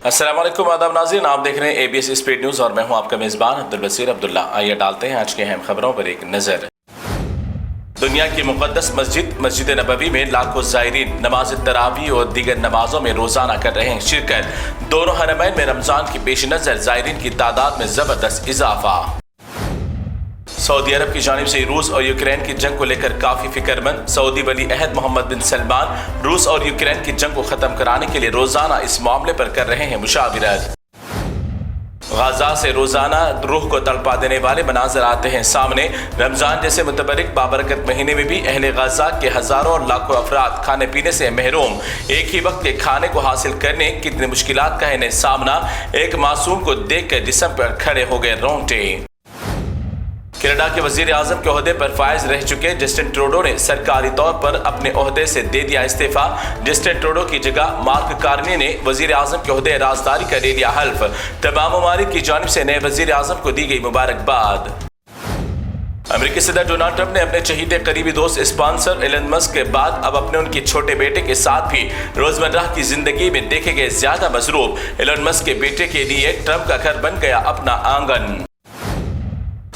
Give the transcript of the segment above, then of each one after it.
अस्सलाम वालेकुम आदाब नाज़रीन, आप देख रहे हैं ABS स्पीड न्यूज़ और मैं हूं आपका मेज़बान अब्दुल बसीर अब्दुल्ला। आइए डालते हैं आज के अहम खबरों पर एक नज़र। दुनिया की मुक़द्दस मस्जिद नबवी में लाखों ज़ायरीन नमाज तरावी और दीगर नमाजों में रोज़ाना कर रहे हैं शिरकत। दोनों हरमैन में रमज़ान के पेश नज़र ज़ायरीन की तादाद में ज़बरदस्त इजाफा। सऊदी अरब की जानिब से रूस और यूक्रेन की जंग को लेकर काफ़ी फिक्रमंद। सऊदी वली अहद मोहम्मद बिन सलमान रूस और यूक्रेन की जंग को ख़त्म कराने के लिए रोज़ाना इस मामले पर कर रहे हैं मुशाविरत। गाजा से रोज़ाना रूह को तड़पा देने वाले मनाजर आते हैं सामने। रमज़ान जैसे मुतबरिक बाबरकत महीने में भी अहले गाजा के हज़ारों और लाखों अफराद खाने पीने से महरूम। एक ही वक्त के खाने को हासिल करने कितनी मुश्किलात का इन्हें सामना। एक मासूम को देख कर जिस्म पर खड़े हो गए रोंगटे। कनाडा के वजीर आजम के ओहदे पर फायज रह चुके जस्टिन ट्रूडो ने सरकारी तौर पर अपने ओहदे से दे दिया इस्तीफा। जस्टिन ट्रूडो की जगह मार्क कार्नी ने वजीर आजम के ओहदे राजदारी का ले लिया हल्फ। तमाम ममालिक की जानिब से नए वजीर आजम को दी गई मुबारकबाद। अमेरिकी सदर डोनाल्ड ट्रंप ने अपने चहीते करीबी दोस्त स्पॉन्सर एलन मस्क के बाद अब अपने उनके छोटे बेटे के साथ भी रोजमर्रा की जिंदगी में देखे गए ज्यादा मसरूफ एलन मस्क के बेटे के लिए ट्रंप का घर बन गया अपना आंगन।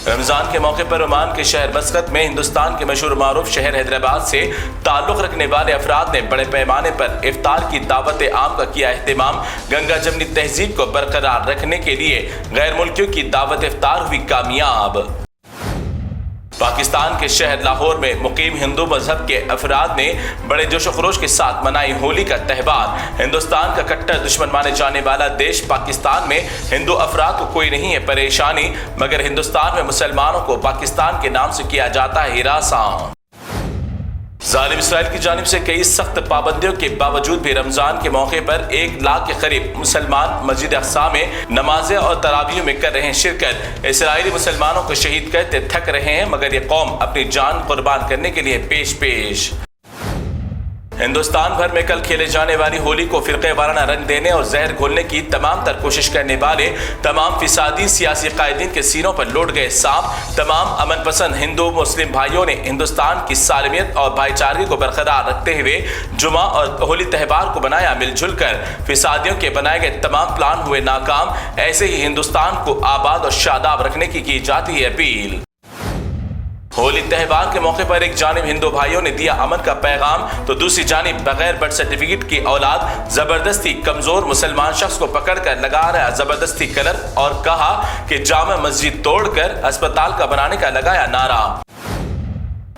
रमजान के मौके पर ओमान के शहर मस्कत में हिंदुस्तान के मशहूर मारूफ शहर हैदराबाद से ताल्लुक रखने वाले अफराद ने बड़े पैमाने पर इफ्तार की दावत आम का किया एहतमाम। गंगा जमनी तहजीब को बरकरार रखने के लिए गैर मुल्कियों की दावत इफ्तार हुई कामयाब। पाकिस्तान के शहर लाहौर में मुकीम हिंदू मजहब के अफराद ने बड़े जोश खरोश के साथ मनाई होली का त्यौहार। हिंदुस्तान का कट्टर दुश्मन माने जाने वाला देश पाकिस्तान में हिंदू अफराद को कोई नहीं है परेशानी, मगर हिंदुस्तान में मुसलमानों को पाकिस्तान के नाम से किया जाता है हिरासा। जालिम इसराइल की जानिब से कई सख्त पाबंदियों के बावजूद भी रमजान के मौके पर 1 लाख के करीब मुसलमान मस्जिद अक्सा में नमाजें और तरावियों में कर रहे हैं शिरकत। इसराइली मुसलमानों को शहीद करते थक रहे हैं, मगर ये कौम अपनी जान कुर्बान करने के लिए पेश। हिंदुस्तान भर में कल खेले जाने वाली होली को फिरके वाराना रंग देने और जहर घोलने की तमाम तर कोशिश करने वाले तमाम फिसादी सियासी कायदीन के सीनों पर लौट गए सांप। तमाम अमन पसंद हिंदू मुस्लिम भाइयों ने हिंदुस्तान की सालमियत और भाईचारे को बरकरार रखते हुए जुमा और होली त्यौहार को बनाया मिलजुल कर। फिसादियों के बनाए गए तमाम प्लान हुए नाकाम। ऐसे ही हिंदुस्तान को आबाद और शादाब रखने की जाती है अपील। होली त्यौहार के मौके पर एक जानिब हिंदू भाइयों ने दिया अमन का पैगाम, तो दूसरी जानिब बगैर बर्थ सर्टिफिकेट की औलाद जबरदस्ती कमजोर मुसलमान शख्स को पकड़कर लगा रहा जबरदस्ती कलर और कहा कि जामा मस्जिद तोड़कर अस्पताल का बनाने का लगाया नारा।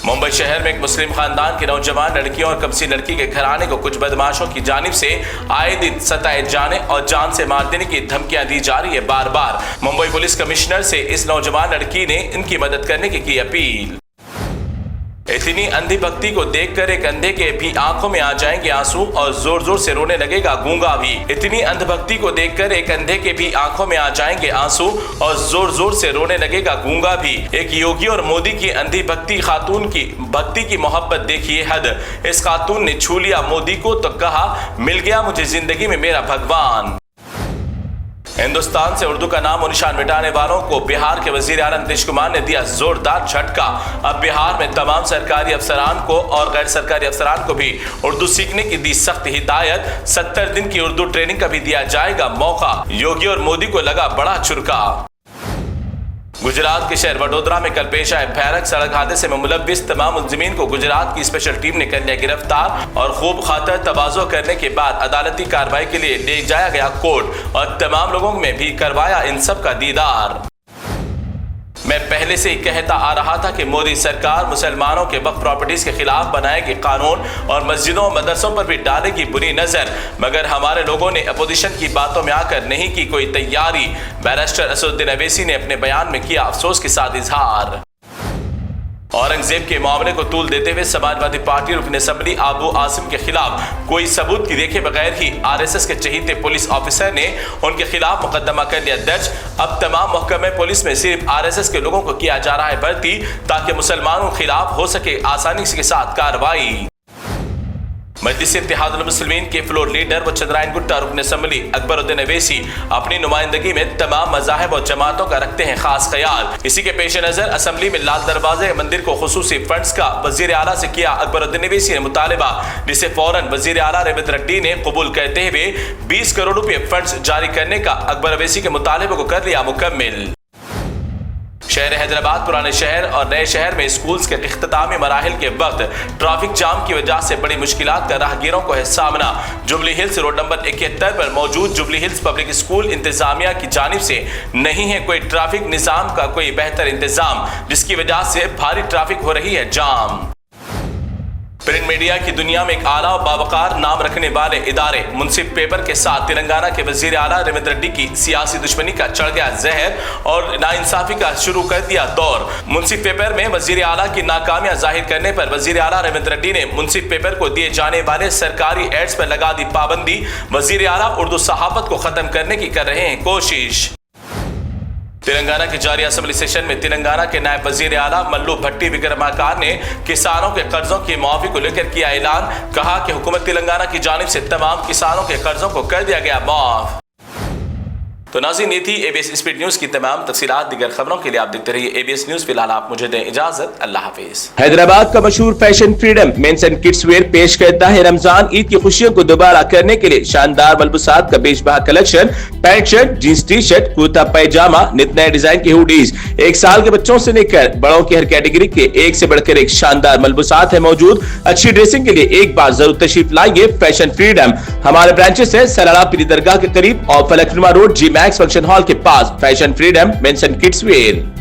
मुंबई शहर में एक मुस्लिम खानदान के नौजवान लड़कियों और कमसी लड़की के घराने को कुछ बदमाशों की जानिब से आए दिन सताए जाने और जान से मार देने की धमकियां दी जा रही है बार बार। मुंबई पुलिस कमिश्नर से इस नौजवान लड़की ने इनकी मदद करने की अपील। इतनी अंधी भक्ति को देखकर एक अंधे के भी आंखों में आ जाएंगे आंसू और जोर जोर से रोने लगेगा गूंगा भी। इतनी अंधभक्ति को देखकर एक अंधे के भी आंखों में आ जाएंगे आंसू और जोर जोर से रोने लगेगा गूंगा भी। एक योगी और मोदी की अंधी भक्ति खातून की भक्ति की मोहब्बत देखिए हद। इस खातून ने छू लिया मोदी को तो कहा मिल गया मुझे जिंदगी में मेरा भगवान। हिंदुस्तान से उर्दू का नाम और निशान मिटाने वालों को बिहार के वजीर आला नीतीश कुमार ने दिया जोरदार झटका। अब बिहार में तमाम सरकारी अफसरान को और गैर सरकारी अफसरान को भी उर्दू सीखने की दी सख्त हिदायत। 70 दिन की उर्दू ट्रेनिंग का भी दिया जाएगा मौका। योगी और मोदी को लगा बड़ा चुरका। गुजरात के शहर वडोदरा में कल पेश आए भयानक सड़क हादसे में मुलव्विस तमाम मुलजिमीन को गुजरात की स्पेशल टीम ने कर लिया गिरफ्तार और खूब खातर तवाज़ो करने के बाद अदालती कार्रवाई के लिए ले जाया गया कोर्ट और तमाम लोगों में भी करवाया इन सब का दीदार। मैं पहले से ही कहता आ रहा था कि मोदी सरकार मुसलमानों के वक्फ प्रॉपर्टीज के खिलाफ बनाएगी कानून और मस्जिदों मदरसों पर भी डालेगी बुरी नजर, मगर हमारे लोगों ने अपोजिशन की बातों में आकर नहीं की कोई तैयारी। बैरिस्टर असदुद्दीन अवैसी ने अपने बयान में किया अफसोस के साथ इजहार। औरंगजेब के मामले को तूल देते हुए समाजवादी पार्टी रुकन असम्बली आबू आसिम के खिलाफ कोई सबूत की देखे बगैर ही आरएसएस के चहीते पुलिस ऑफिसर ने उनके खिलाफ मुकदमा कर लिया दर्ज। अब तमाम महकमे पुलिस में सिर्फ आरएसएस के लोगों को किया जा रहा है भर्ती ताकि मुसलमानों के खिलाफ हो सके आसानी के साथ कार्रवाई। मजलिस इत्तेहादुल मुस्लिमीन के फ्लोर लीडर व चंद्रायन गुट्टा रुकन असम्बली अकबरुद्दीन अवैसी अपनी नुमाइंदगी में तमाम मज़ाहिब और जमातों का रखते हैं खास ख्याल। इसी के पेश नज़र असम्बली में लाल दरवाजे मंदिर को खुसूसी फंड्स का वज़ीर आला से किया अकबरुद्दीन अवैसी ने मुतालबा, जिसे फौरन वज़ीर आला रेवंत रेड्डी ने कबूल करते हुए 20 करोड़ रुपए फंड्स जारी करने का अकबर अवैसी के मुतालबे को कर लिया मुकम्मिल। शहर हैदराबाद पुराने शहर और नए शहर में स्कूल्स के इख्तितामी मराहिल के वक्त ट्रैफिक जाम की वजह से बड़ी मुश्किलात का राहगीरों को है सामना। जुबली हिल्स रोड नंबर 71 पर मौजूद जुबली हिल्स पब्लिक स्कूल इंतजामिया की जानिब से नहीं है कोई ट्रैफिक निज़ाम का कोई बेहतर इंतजाम, जिसकी वजह से भारी ट्रैफिक हो रही है जाम। प्रिंट मीडिया की दुनिया में एक आला और बावकार नाम रखने वाले इदारे मुंसिफ पेपर के साथ तेलंगाना के वजीर आला रेवंत रेड्डी की सियासी दुश्मनी का चढ़ गया जहर और नाइंसाफी का शुरू कर दिया दौर। मुंसिफ पेपर में वजीर आला की नाकामियां जाहिर करने पर वजीर आला रेवंत रेड्डी ने मुंसिफ पेपर को दिए जाने वाले सरकारी एड्स पर लगा दी पाबंदी। वजीर आला उर्दू सहाफत को खत्म करने की कर रहे हैं कोशिश। तेलंगाना के जारी असेंबली सेशन में तेलंगाना के नायब वजीर आला मल्लू भट्टी विक्रमार्का ने किसानों के कर्जों की माफी को लेकर किया ऐलान। कहा कि हुकूमत तेलंगाना की जानिब से तमाम किसानों के कर्जों को कर दिया गया माफ। तो नाज़रीन, ये थी ABS स्पीड न्यूज की तमाम तफसीलात। दीगर खबरों के लिए आप देखते रहिए ABS न्यूज। फिलहाल आप मुझे दें इजाजत, अल्लाह हाफिज। हैदराबाद का मशहूर fashion freedom men's and kids wear पेश करता है रमजान ईद की खुशियों को दोबारा करने के लिए शानदार मलबूसात का बेशबहा collection. Pant shirt, jeans T shirt, kurta pyjama, नित नए डिजाइन के हुडीज, 1 साल के बच्चों से लेकर बड़ों की हर कैटेगरी के एक से बढ़कर एक शानदार मलबूसात है मौजूद। अच्छी ड्रेसिंग के लिए एक बार जरूर तशरीफ लाइए फैशन फ्रीडम। हमारे ब्रांचेस है सलाला पीरी दरगाह के करीब और Falaknuma road, G Max function hall के पास। Fashion freedom men's and kids where.